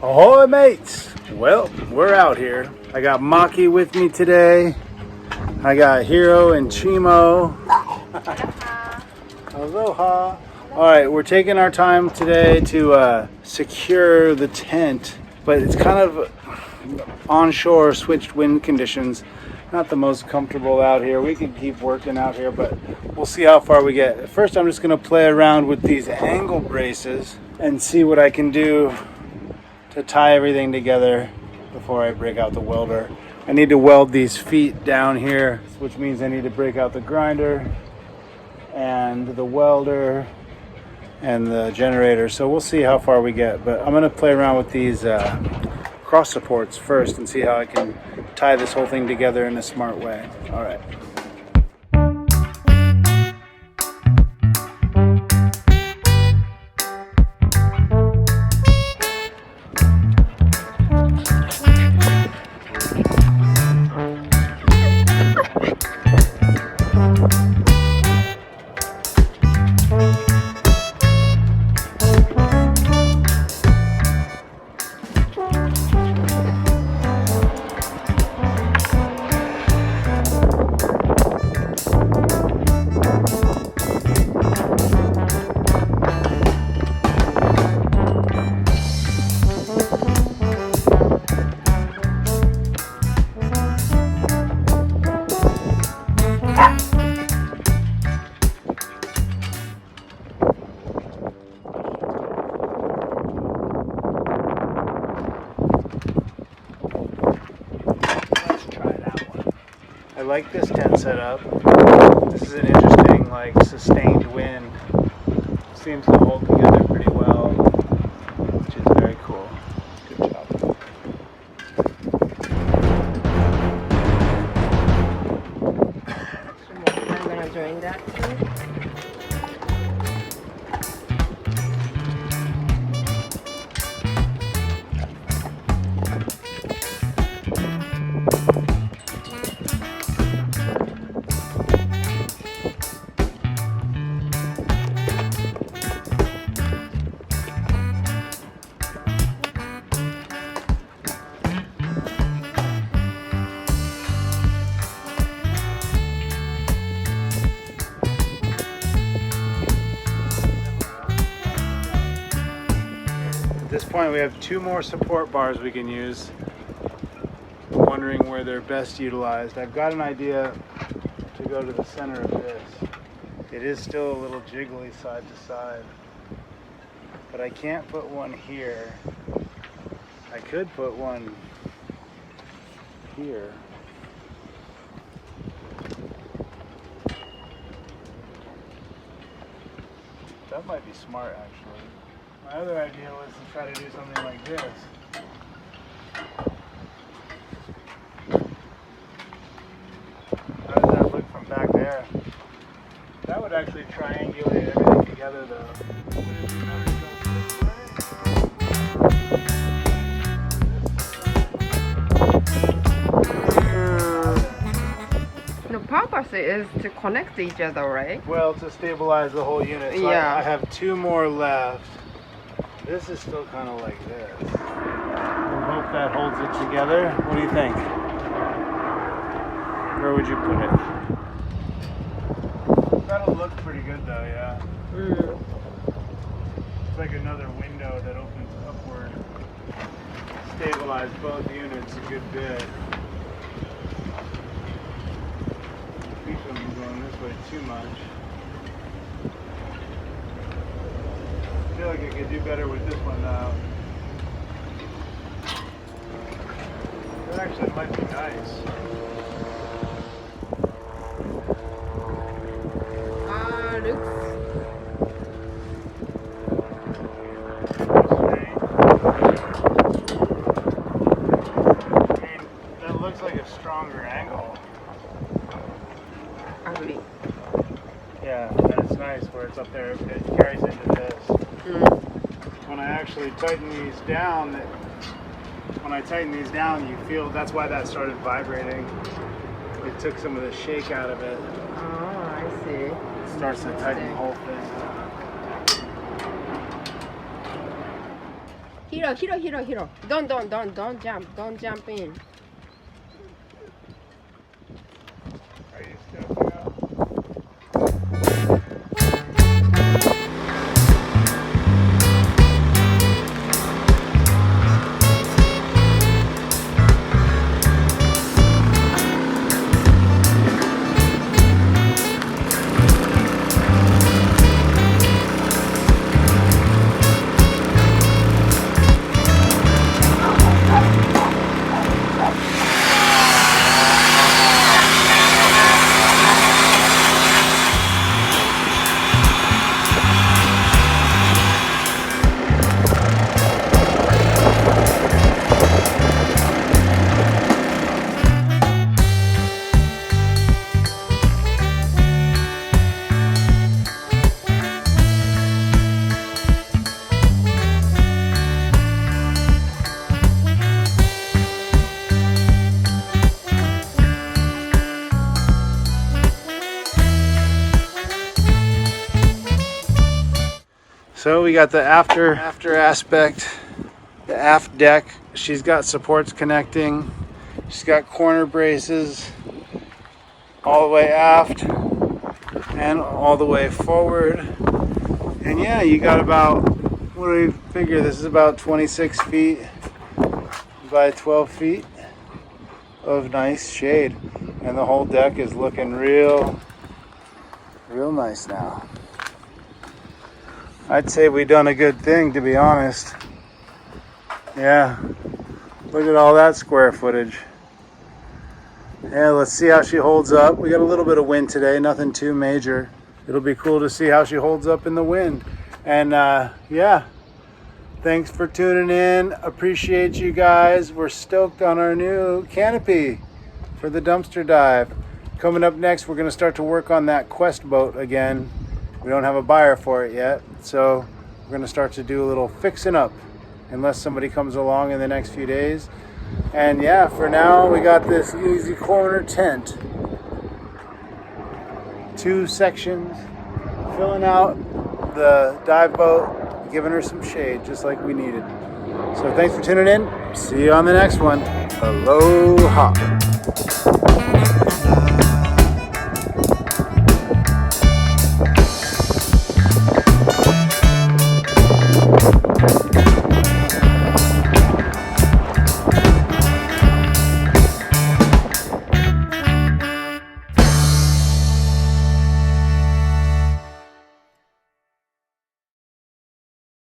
Ahoy mates! Well, we're out here. I got Maki with me today. I got Hiro and Chimo. Aloha. Alright, we're taking our time today to secure the tent, but it's kind of onshore switched wind conditions. Not the most comfortable out here. We could keep working out here, but we'll see how far we get. First, I'm just going to play around with these angle braces and see what I can do to tie everything together before I break out the welder. I need to weld these feet down here, which means I need to break out the grinder and the welder and the generator. So we'll see how far we get, but I'm going to play around with these cross supports first and see how I can tie this whole thing together in a smart way. All right. I like this tent setup. This is an interesting, sustained wind. Seems to hold together pretty well, which is very cool. Good job. I'm gonna join that too. At this point, we have 2 more support bars we can use. I'm wondering where they're best utilized. I've got an idea to go to the center of this. It is still a little jiggly side to side, but I can't put one here. I could put one here. That might be smart, actually. My other idea was to try to do something like this. How does that look from back there? That would actually triangulate everything together, though. The purpose is to connect each other, right? Well, to stabilize the whole unit. So Yeah. I have 2 more left. This is still kind of like this. I hope that holds it together. What do you think? Where would you put it? That'll look pretty good though, yeah. It's like another window that opens upward. Stabilize both units a good bit. I think I'm going this way too much. I feel like I could do better with this one now. That actually might be nice. Looks. I mean, that looks like a stronger angle. Agree. Yeah, and it's nice where it's up there. It carries into this. When I actually tighten these down, you feel that's why that started vibrating. It took some of the shake out of it. Oh, I see. It starts to tighten the whole thing. Hiro. Don't jump. Don't jump in. Are you stepping up? So we got the after aspect, the aft deck. She's got supports connecting. She's got corner braces all the way aft and all the way forward. And yeah, you got about, what do we figure? This is about 26 feet by 12 feet of nice shade. And the whole deck is looking real nice now. I'd say we've done a good thing, to be honest. Yeah, look at all that square footage. Yeah, let's see how she holds up. We got a little bit of wind today, nothing too major. It'll be cool to see how she holds up in the wind. And yeah, thanks for tuning in. Appreciate you guys. We're stoked on our new canopy for the dumpster dive. Coming up next, we're going to start to work on that Quest boat again. We don't have a buyer for it yet, so we're going to start to do a little fixing up unless somebody comes along in the next few days. And yeah, for now we got this easy corner tent. 2 sections, filling out the dive boat, giving her some shade just like we needed. So thanks for tuning in. See you on the next one. Aloha.